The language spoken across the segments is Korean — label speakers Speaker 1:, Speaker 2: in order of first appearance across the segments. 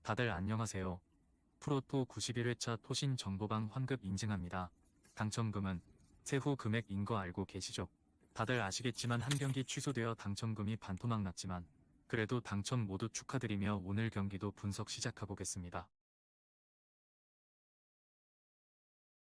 Speaker 1: 다들 안녕하세요. 프로토 91회차 토신 정보방 환급 인증합니다. 당첨금은 세후 금액인 거 알고 계시죠? 다들 아시겠지만 한 경기 취소되어 당첨금이 반토막 났지만 그래도 당첨 모두 축하드리며 오늘 경기도 분석 시작해보겠습니다.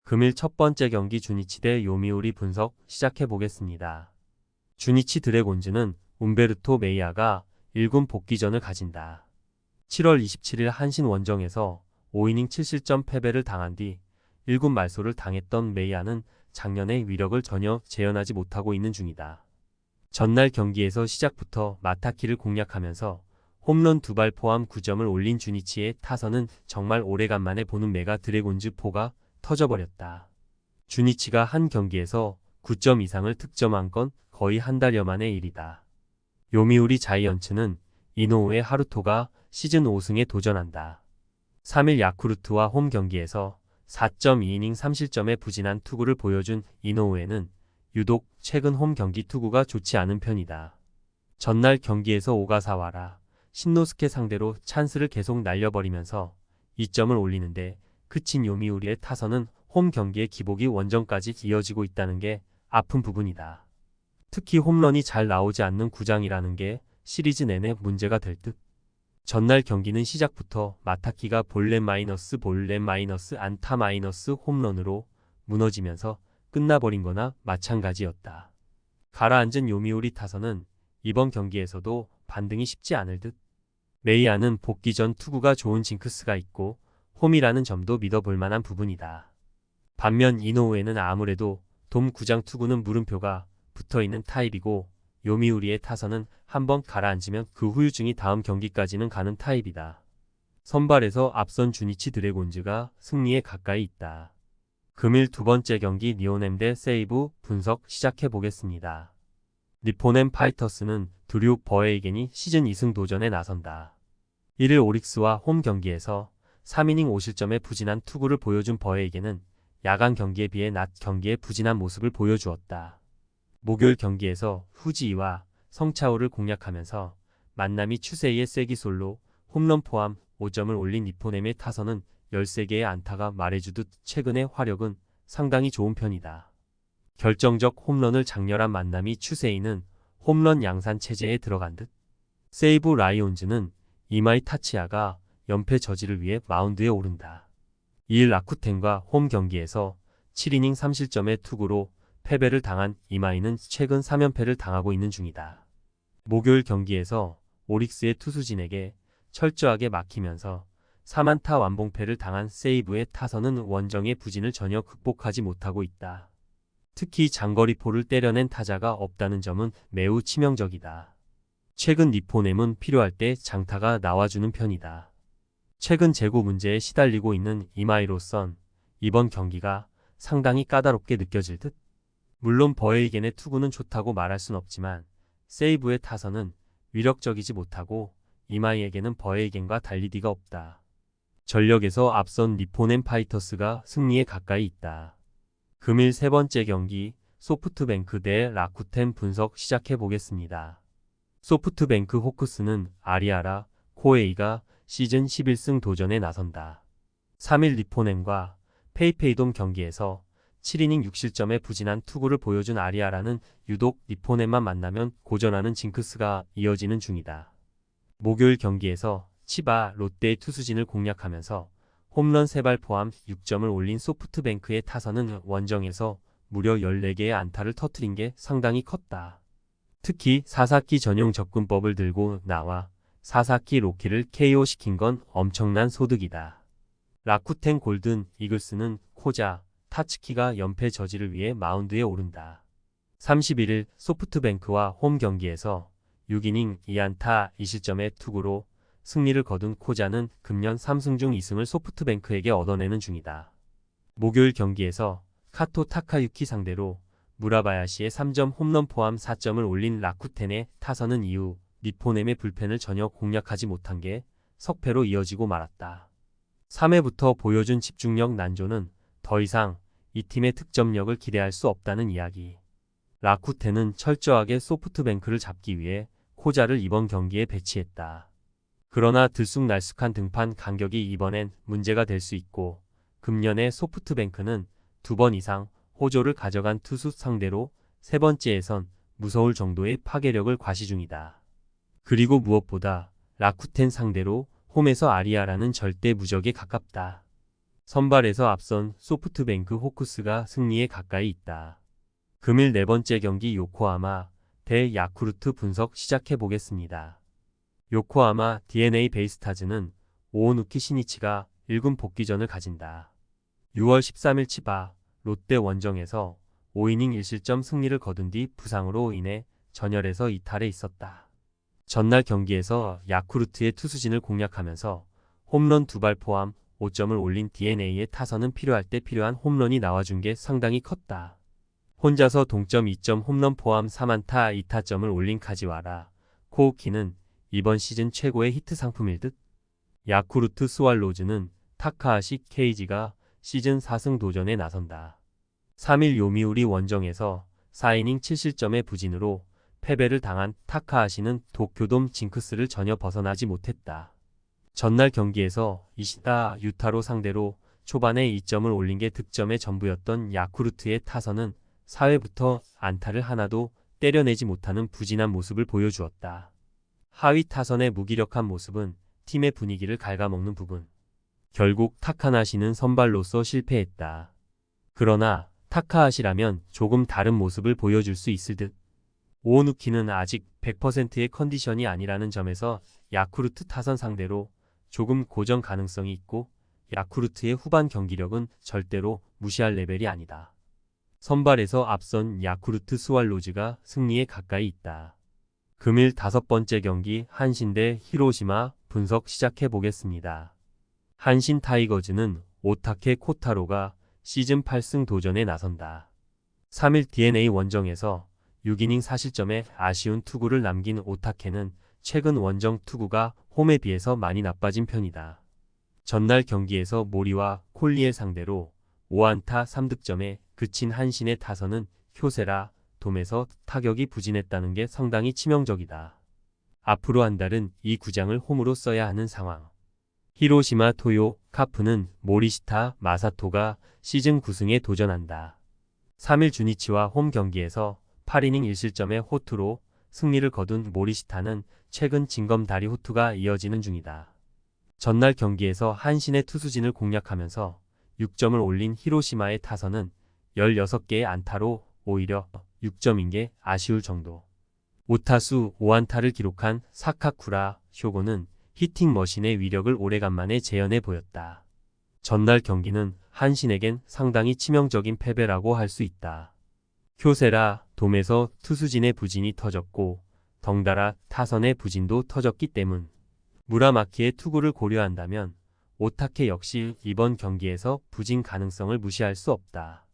Speaker 2: 금일 첫 번째 경기 주니치 대 요미우리 분석 시작해 보겠습니다. 주니치 드래곤즈는 움베르토 메이아가 1군 복귀전을 가진다. 7월 27일 한신 원정에서 5이닝 7실점 패배를 당한 뒤 1군 말소를 당했던 메이아는 작년의 위력을 전혀 재현하지 못하고 있는 중이다. 전날 경기에서 시작부터 마타키를 공략하면서 홈런 2발 포함 9점을 올린 주니치의 타선은 정말 오래간만에 보는 메가 드래곤즈 포가 터져버렸다. 주니치가 한 경기에서 9점 이상을 득점한 건 거의 한 달여 만의 일이다. 요미우리 자이언츠는 이노우에 하루토가 시즌 5승에 도전한다. 3일 야쿠르트와 홈 경기에서 4.2이닝 3실점의 부진한 투구를 보여준 이노우에는 유독 최근 홈 경기 투구가 좋지 않은 편이다. 전날 경기에서 오가사와라 신노스케 상대로 찬스를 계속 날려버리면서 2점을 올리는데 그친 요미우리의 타선은 홈 경기의 기복이 원정까지 이어지고 있다는 게 아픈 부분이다. 특히 홈런이 잘 나오지 않는 구장이라는 게 시리즈 내내 문제가 될 듯. 전날 경기는 시작부터 마타키가 볼넷 마이너스 안타 마이너스 홈런으로 무너지면서 끝나버린 거나 마찬가지였다. 가라앉은 요미우리 타선은 이번 경기에서도 반등이 쉽지 않을 듯. 메이아는 복귀 전 투구가 좋은 징크스가 있고 홈이라는 점도 믿어볼 만한 부분이다. 반면 이노우에는 아무래도 돔 구장 투구는 물음표가 붙어있는 타입이고 요미우리의 타선은 한번 가라앉으면 그 후유증이 다음 경기까지는 가는 타입이다. 선발에서 앞선 주니치 드래곤즈가 승리에 가까이 있다. 금일 두 번째 경기 니오넴 대 세이브 분석 시작해보겠습니다. 니포넴 파이터스는 드류 버에이겐이 시즌 2승 도전에 나선다. 1일 오릭스와 홈 경기에서 3이닝 5실점의 부진한 투구를 보여준 버에이겐은 야간 경기에 비해 낮 경기에 부진한 모습을 보여주었다. 목요일 경기에서 후지이와 성차오를 공략하면서 만남이 추세이의 세기솔로 홈런 포함 5점을 올린 니포넴의 타선은 13개의 안타가 말해주듯 최근의 화력은 상당히 좋은 편이다. 결정적 홈런을 장렬한 만남이 추세이는 홈런 양산 체제에 들어간 듯. 세이브 라이온즈는 이마이 타치야가 연패 저지를 위해 마운드에 오른다. 2일 라쿠텐과 홈 경기에서 7이닝 3실점의 투구로 패배를 당한 이마이는 최근 3연패를 당하고 있는 중이다. 목요일 경기에서 오릭스의 투수진에게 철저하게 막히면서 3안타 완봉패를 당한 세이브의 타선은 원정의 부진을 전혀 극복하지 못하고 있다. 특히 장거리포를 때려낸 타자가 없다는 점은 매우 치명적이다. 최근 니포넴은 필요할 때 장타가 나와주는 편이다. 최근 재고 문제에 시달리고 있는 이마이로선 이번 경기가 상당히 까다롭게 느껴질 듯. 물론 버에이겐의 투구는 좋다고 말할 순 없지만 세이브의 타선은 위력적이지 못하고 이마이에게는 버에이겐과 달리기가 없다. 전력에서 앞선 니포넴 파이터스가 승리에 가까이 있다. 금일 세 번째 경기 소프트뱅크 대 라쿠텐 분석 시작해보겠습니다. 소프트뱅크 호크스는 아리아라 코에이가 시즌 11승 도전에 나선다. 3일 니포넴과 페이페이돔 경기에서 7이닝 6실점의 부진한 투구를 보여준 아리아라는 유독 니포넴만 만나면 고전하는 징크스가 이어지는 중이다. 목요일 경기에서 치바 롯데의 투수진을 공략하면서 홈런 3발 포함 6점을 올린 소프트뱅크의 타선은 원정에서 무려 14개의 안타를 터뜨린 게 상당히 컸다. 특히 사사키 전용 접근법을 들고 나와 사사키 로키를 KO시킨 건 엄청난 소득이다. 라쿠텐 골든 이글스는 코자, 타츠키가 연패 저지를 위해 마운드에 오른다. 31일 소프트뱅크와 홈 경기에서 6이닝 2안타 2실점의 투구로 승리를 거둔 코자는 금년 3승 중 2승을 소프트뱅크에게 얻어내는 중이다. 목요일 경기에서 카토 타카유키 상대로 무라바야시의 3점 홈런 포함 4점을 올린 라쿠텐의 타선은 이후 니포넴의 불펜을 전혀 공략하지 못한 게 석패로 이어지고 말았다. 3회부터 보여준 집중력 난조는 더 이상 이 팀의 득점력을 기대할 수 없다는 이야기. 라쿠텐은 철저하게 소프트뱅크를 잡기 위해 코자를 이번 경기에 배치했다. 그러나 들쑥날쑥한 등판 간격이 이번엔 문제가 될 수 있고 금년에 소프트뱅크는 2번 이상 호조를 가져간 투수 상대로 세 번째에선 무서울 정도의 파괴력을 과시 중이다. 그리고 무엇보다 라쿠텐 상대로 홈에서 아리아라는 절대 무적에 가깝다. 선발에서 앞선 소프트뱅크 호크스가 승리에 가까이 있다. 금일 네 번째 경기 요코하마 대 야쿠르트 분석 시작해 보겠습니다. 요코하마 DNA 베이스타즈는 오오누키 시니치가 1군 복귀전을 가진다. 6월 13일 치바 롯데 원정에서 5이닝 1실점 승리를 거둔 뒤 부상으로 인해 전열에서 이탈해 있었다. 전날 경기에서 야쿠르트의 투수진을 공략하면서 홈런 2발 포함 5점을 올린 DNA의 타선은 필요할 때 필요한 홈런이 나와준 게 상당히 컸다. 혼자서 동점 2점 홈런 포함 3안타 2타점을 올린 카지와라 코우키는 이번 시즌 최고의 히트 상품일 듯. 야쿠르트 스왈로즈는 타카하시 케이지가 시즌 4승 도전에 나선다. 3일 요미우리 원정에서 4이닝 7실점의 부진으로 패배를 당한 타카하시는 도쿄돔 징크스를 전혀 벗어나지 못했다. 전날 경기에서 이시다 유타로 상대로 초반에 2점을 올린 게 득점의 전부였던 야쿠르트의 타선은 4회부터 안타를 하나도 때려내지 못하는 부진한 모습을 보여주었다. 하위 타선의 무기력한 모습은 팀의 분위기를 갉아먹는 부분. 결국 타카나시는 선발로서 실패했다. 그러나 타카하시라면 조금 다른 모습을 보여줄 수 있을 듯. 오오누키는 아직 100%의 컨디션이 아니라는 점에서 야쿠르트 타선 상대로 조금 고전 가능성이 있고 야쿠르트의 후반 경기력은 절대로 무시할 레벨이 아니다. 선발에서 앞선 야쿠르트 스왈로즈가 승리에 가까이 있다. 금일 5번째 경기 한신 대 히로시마 분석 시작해 보겠습니다. 한신 타이거즈는 오타케 코타로가 시즌 8승 도전에 나선다. 3일 DNA 원정에서 6이닝 4실점에 아쉬운 투구를 남긴 오타케는 최근 원정 투구가 홈에 비해서 많이 나빠진 편이다. 전날 경기에서 모리와 콜리의 상대로 5안타 3득점에 그친 한신의 타선은 효세라 돔에서 타격이 부진했다는 게 상당히 치명적이다. 앞으로 한 달은 이 구장을 홈으로 써야 하는 상황. 히로시마 토요 카프는 모리시타 마사토가 시즌 9승에 도전한다. 3일 주니치와 홈 경기에서 8이닝 1실점의 호투로 승리를 거둔 모리시타는 최근 진검다리 호투가 이어지는 중이다. 전날 경기에서 한신의 투수진을 공략하면서 6점을 올린 히로시마의 타선은 16개의 안타로 오히려 6점인 게 아쉬울 정도. 5타수 5안타를 기록한 사카쿠라 쇼고는 히팅 머신의 위력을 오래간만에 재현해 보였다. 전날 경기는 한신에겐 상당히 치명적인 패배라고 할 수 있다. 효세라 돔에서 투수진의 부진이 터졌고 덩달아 타선의 부진도 터졌기 때문. 무라마키의 투구를 고려한다면 오타케 역시 이번 경기에서 부진 가능성을 무시할 수 없다.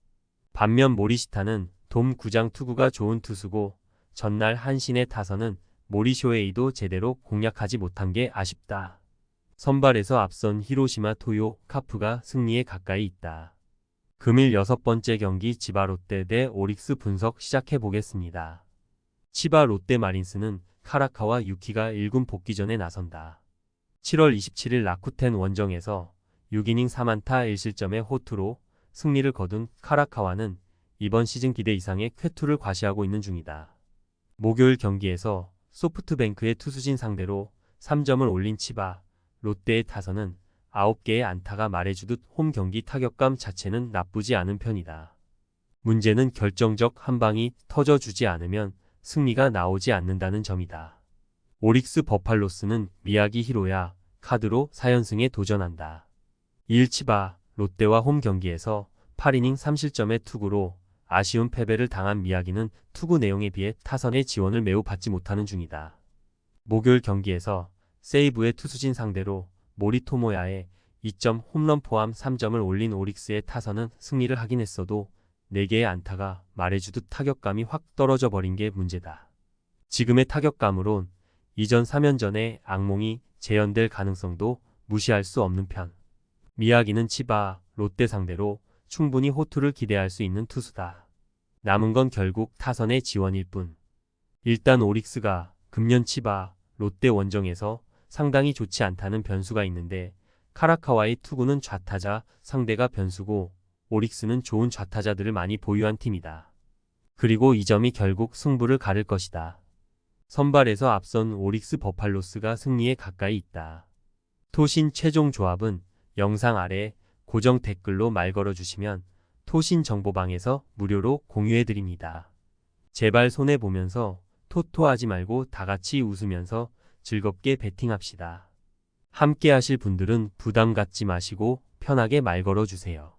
Speaker 2: 반면 모리시타는 돔 구장 투구가 좋은 투수고 전날 한신의 타선은 모리쇼에이도 제대로 공략하지 못한 게 아쉽다. 선발에서 앞선 히로시마 토요 카프가 승리에 가까이 있다. 금일 6번째 경기 치바 롯데 대 오릭스 분석 시작해 보겠습니다. 치바 롯데 마린스는 카라카와 유키가 1군 복귀전에 나선다. 7월 27일 라쿠텐 원정에서 6이닝 3안타 1실점의 호투로 승리를 거둔 카라카와는 이번 시즌 기대 이상의 쾌투를 과시하고 있는 중이다. 목요일 경기에서 소프트뱅크의 투수진 상대로 3점을 올린 치바 롯데의 타선은 9개의 안타가 말해주듯 홈 경기 타격감 자체는 나쁘지 않은 편이다. 문제는 결정적 한 방이 터져주지 않으면 승리가 나오지 않는다는 점이다. 오릭스 버팔로스는 미야기 히로야 카드로 4연승에 도전한다. 2일 치바 롯데와 홈 경기에서 8이닝 3실점의 투구로 아쉬운 패배를 당한 미야기는 투구 내용에 비해 타선의 지원을 매우 받지 못하는 중이다. 목요일 경기에서 세이브의 투수진 상대로 모리토모야의 2점 홈런 포함 3점을 올린 오릭스의 타선은 승리를 하긴 했어도 4개의 안타가 말해주듯 타격감이 확 떨어져 버린 게 문제다. 지금의 타격감으론 이전 3연전의 악몽이 재현될 가능성도 무시할 수 없는 편. 미야기는 치바 롯데 상대로 충분히 호투를 기대할 수 있는 투수다. 남은 건 결국 타선의 지원일 뿐. 일단 오릭스가 금년 치바 롯데 원정에서 상당히 좋지 않다는 변수가 있는데 카라카와의 투구는 좌타자 상대가 변수고 오릭스는 좋은 좌타자들을 많이 보유한 팀이다. 그리고 이 점이 결국 승부를 가를 것이다. 선발에서 앞선 오릭스 버팔로스가 승리에 가까이 있다. 토신 최종 조합은 영상 아래 고정 댓글로 말 걸어주시면 토신 정보방에서 무료로 공유해드립니다. 제발 손해보면서 토토하지 말고 다같이 웃으면서 즐겁게 베팅합시다. 함께 하실 분들은 부담 갖지 마시고 편하게 말 걸어주세요.